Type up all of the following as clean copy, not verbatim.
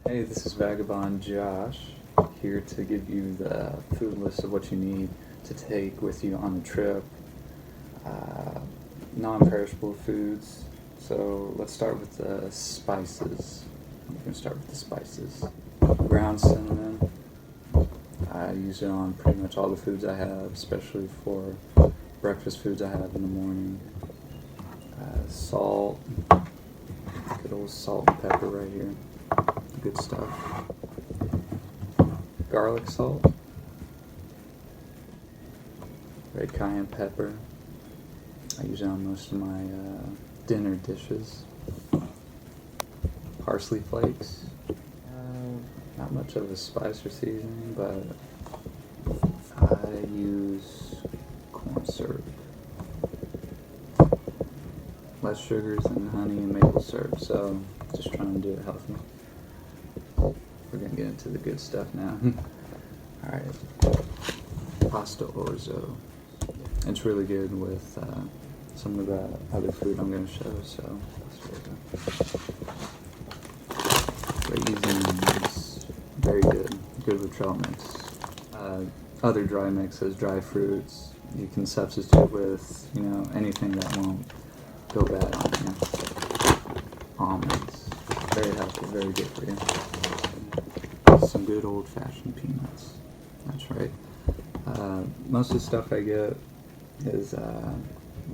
Hey, this is Vagabond Josh, here to give you the food list of what you need to take with you on the trip. Uh, Non-perishable foods. So let's start with the spices. I'm going to start with the spices. Ground cinnamon. I use it on pretty much all the foods I have, especially for breakfast foods I have in the morning. Salt. Good old salt and pepper right here. Good stuff. Garlic salt, red cayenne pepper. I use it on most of my dinner dishes. Parsley flakes. Not much of a spice or seasoning, but I use corn syrup. Less sugars than honey and maple syrup, so just trying to do it healthy. We're gonna get into the good stuff now. Alright, pasta orzo. It's really good with some of the other food I'm gonna show, so raisins, very good. Good with trail mix. Other dry mixes, dry fruits, you can substitute with, anything that won't go bad on you. Almonds, very healthy, very good for you. Some good old-fashioned peanuts. That's right. Most of the stuff I get is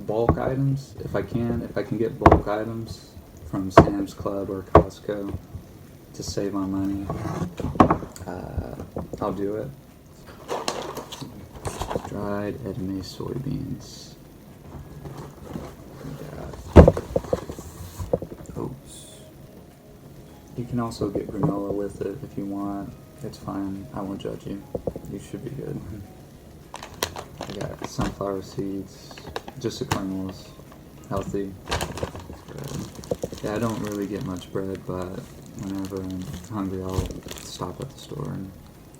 bulk items. If I can get bulk items from Sam's Club or Costco to save my money, I'll do it. Dried edame soybeans. Oats. You can also get granola with it if you want. It's fine. I won't judge you. You should be good. I got sunflower seeds, just the kernels, healthy. Bread. Yeah, I don't really get much bread, but whenever I'm hungry, I'll stop at the store and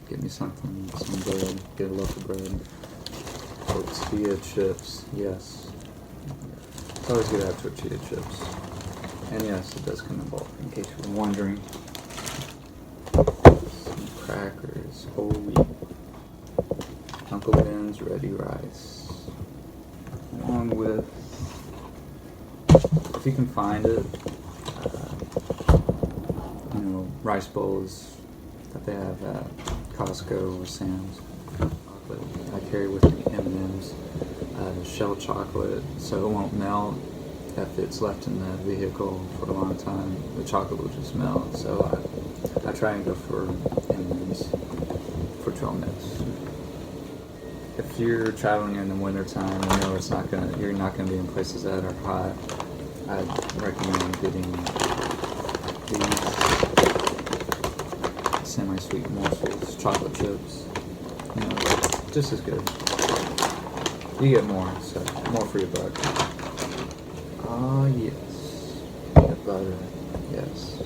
get me some bread, get a loaf of bread. Tortilla chips, yes. It's always good to have tortilla chips. And yes, it does come in bulk, in case you were wondering. Some crackers, whole wheat. Uncle Ben's ready rice. Along with, if you can find it, rice bowls that they have at Costco or Sam's. I carry with me M&M's, shell chocolate, so it won't melt. If it's left in the vehicle for a long time, the chocolate will just melt. So I try and go for M&M's for trail mix. If you're traveling in the wintertime, you're not gonna be in places that are hot. I'd recommend getting these semi-sweet morsels, chocolate chips. Just as good. You get more, so more for your buck. Ah, yes. Peanut butter, yes.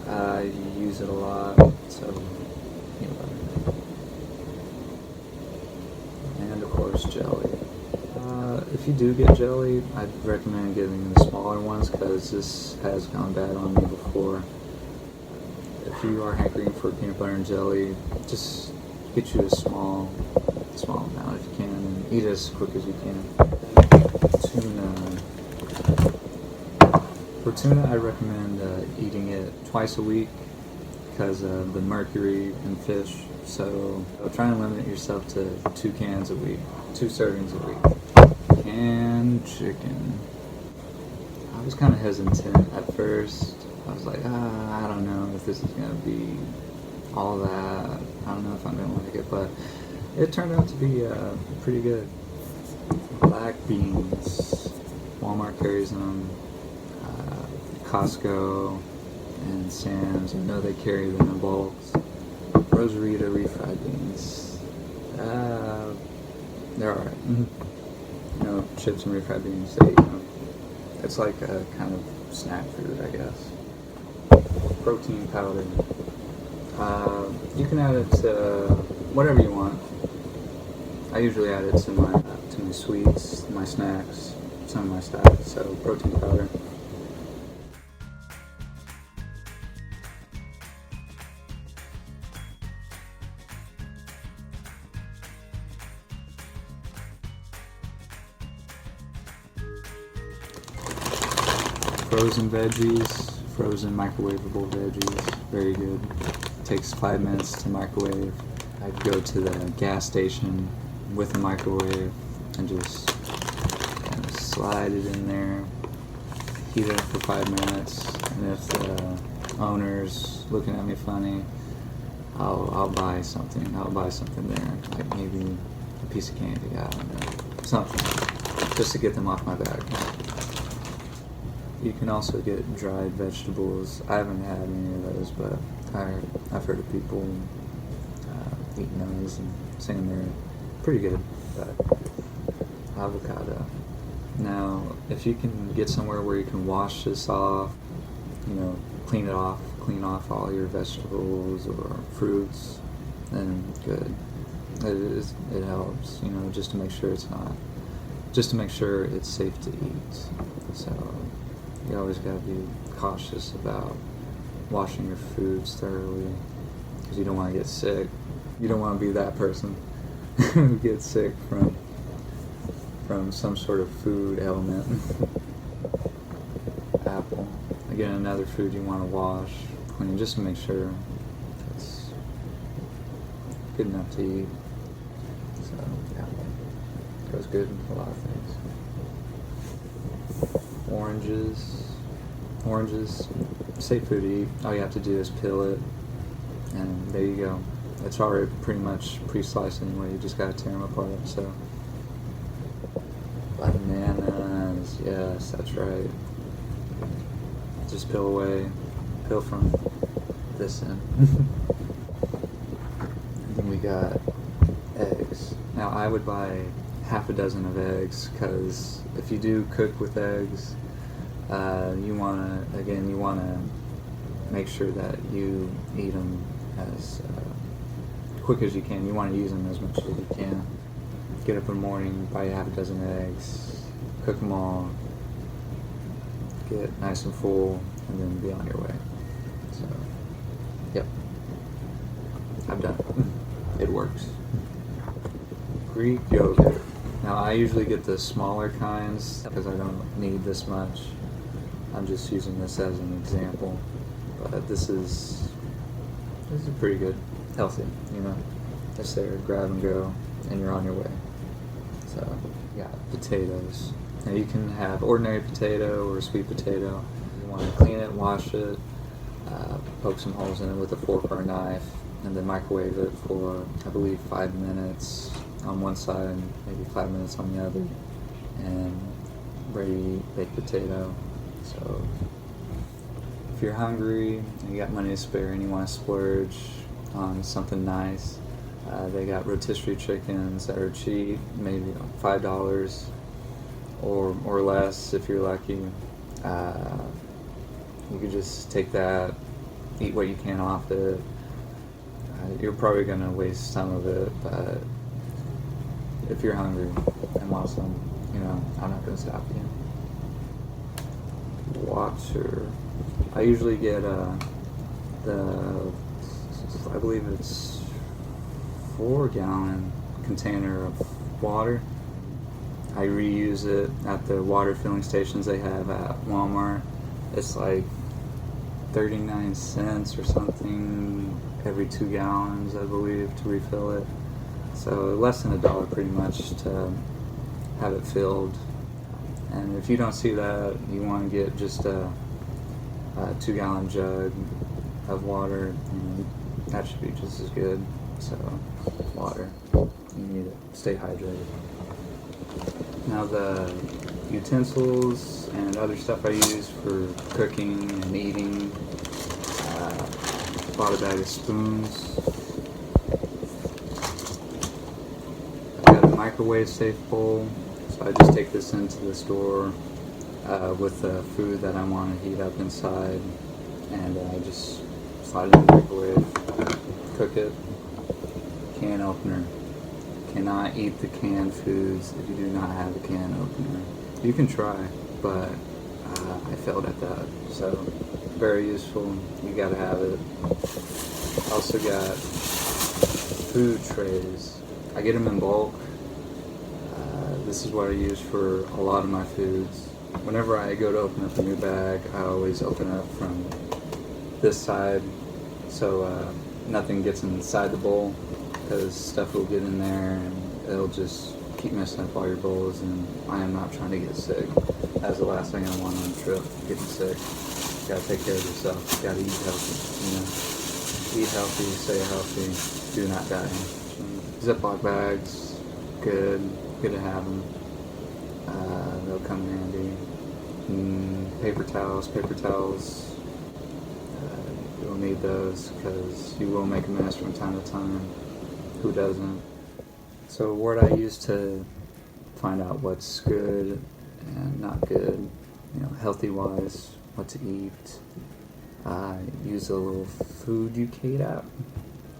I use it a lot, so peanut butter. And of course, jelly. If you do get jelly, I'd recommend getting the smaller ones because this has gone bad on me before. If you are hankering for peanut butter and jelly, just get you a small amount if you can, and eat it as quick as you can. For tuna, I recommend eating it twice a week because of the mercury in fish. So try and limit yourself to 2 cans a week, 2 servings a week. Canned chicken. I was kind of hesitant at first. I was like, I don't know if this is going to be all that. I don't know if I'm going to like it, but it turned out to be pretty good. Black beans. Walmart carries them. Costco and Sam's, I know they carry them in bulks. Rosarita refried beans. They're alright. Chips and refried beans, it's like a kind of snack food, I guess. Protein powder. You can add it to whatever you want. I usually add it to my sweets, my snacks, some of my stuff. So protein powder. frozen veggies, frozen microwavable veggies, very good. Takes 5 minutes to microwave. I'd go to the gas station with a microwave and just kind of slide it in there, heat it up for 5 minutes, and if the owner's looking at me funny, I'll buy something. I'll buy something there, like maybe a piece of candy, I don't know, something, just to get them off my back. You can also get dried vegetables. I haven't had any of those, but I've heard of people eating those and saying they're pretty good. But avocado. Now, if you can get somewhere where you can wash this off, clean off all your vegetables or fruits, then good. It helps, just to make sure it's safe to eat. So you always got to be cautious about washing your foods thoroughly, because you don't want to get sick. You don't want to be that person who gets sick from some sort of food ailment. Apple. Again, another food you want to wash, clean, just to make sure it's good enough to eat. So, yeah, goes good with a lot of things. Oranges, safe food to eat. All you have to do is peel it, and there you go. It's already pretty much pre-sliced anyway. You just gotta tear them apart. So, bananas, yes, that's right. Just peel away, peel from this end. And then we got eggs. Now I would buy half a dozen of eggs, because if you do cook with eggs, you wanna make sure that you eat them as quick as you can. You want to use them as much as you can. Get up in the morning, buy half a dozen eggs, cook them all, get nice and full, and then be on your way. So, yep, I've done it. It works. Greek yogurt. Now I usually get the smaller kinds because I don't need this much. I'm just using this as an example, but this is pretty good, healthy. Just there, grab and go, and you're on your way. So, yeah, potatoes. Now you can have ordinary potato or sweet potato. You want to clean it, wash it, poke some holes in it with a fork or a knife, and then microwave it for, I believe, 5 minutes on one side and maybe 5 minutes on the other, and ready to eat baked potato. So if you're hungry and you got money to spare and you want to splurge on something nice, they got rotisserie chickens that are cheap, maybe $5 or less if you're lucky. You could just take that, eat what you can off it. You're probably going to waste some of it, but if you're hungry and want some, I'm not going to stop you. Water. I usually get I believe it's 4-gallon container of water. I reuse it at the water filling stations they have at Walmart. It's like 39 cents or something every 2 gallons, I believe, to refill it. So less than $1 pretty much to have it filled. And if you don't see that, you want to get just a 2-gallon jug of water, and that should be just as good. So, water, you need it. Stay hydrated. Now the utensils and other stuff I use for cooking and eating, bought a bag of spoons. I've got a microwave safe bowl. So I just take this into the store with the food that I want to heat up inside, and I just slide it in the microwave, cook it. Can opener. Cannot eat the canned foods if you do not have a can opener. You can try, but I failed at that. So very useful. You gotta have it. Also got food trays. I get them in bulk. This is what I use for a lot of my foods. whenever I go to open up a new bag, I always open up from this side so nothing gets inside the bowl, because stuff will get in there and it'll just keep messing up all your bowls, and I am not trying to get sick. That's the last thing I want on a trip, getting sick. You gotta take care of yourself. You gotta eat healthy, you know. Eat healthy, stay healthy, do not die. Ziploc bags, good to have them. They'll come in handy. Paper towels, you'll need those because you will make a mess from time to time. Who doesn't? So what I use to find out what's good and not good, you know, healthy wise, what to eat, I use a little Food UK app.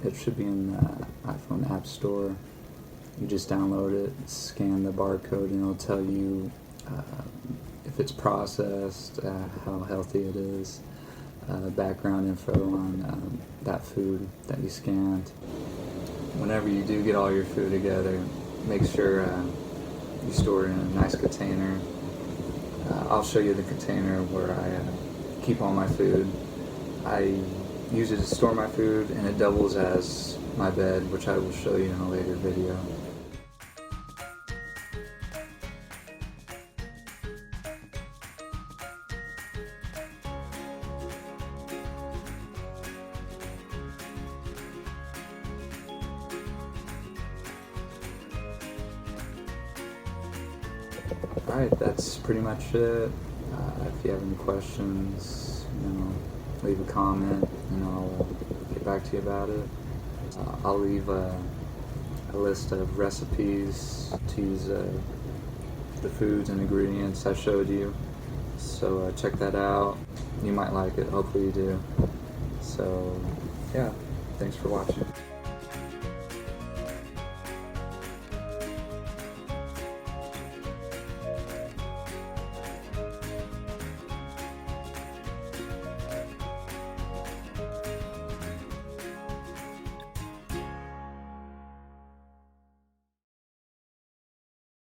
It should be in the iPhone App Store. You just download it, scan the barcode, and it'll tell you if it's processed, how healthy it is, background info on that food that you scanned. Whenever you do get all your food together, make sure you store it in a nice container. I'll show you the container where I keep all my food. I use it to store my food, and it doubles as my bed, which I will show you in a later video. Alright, that's pretty much it. If you have any questions, you know, leave a comment and I'll get back to you about it. I'll leave a list of recipes to use the foods and ingredients I showed you. So check that out. You might like it, hopefully you do. So yeah, thanks for watching.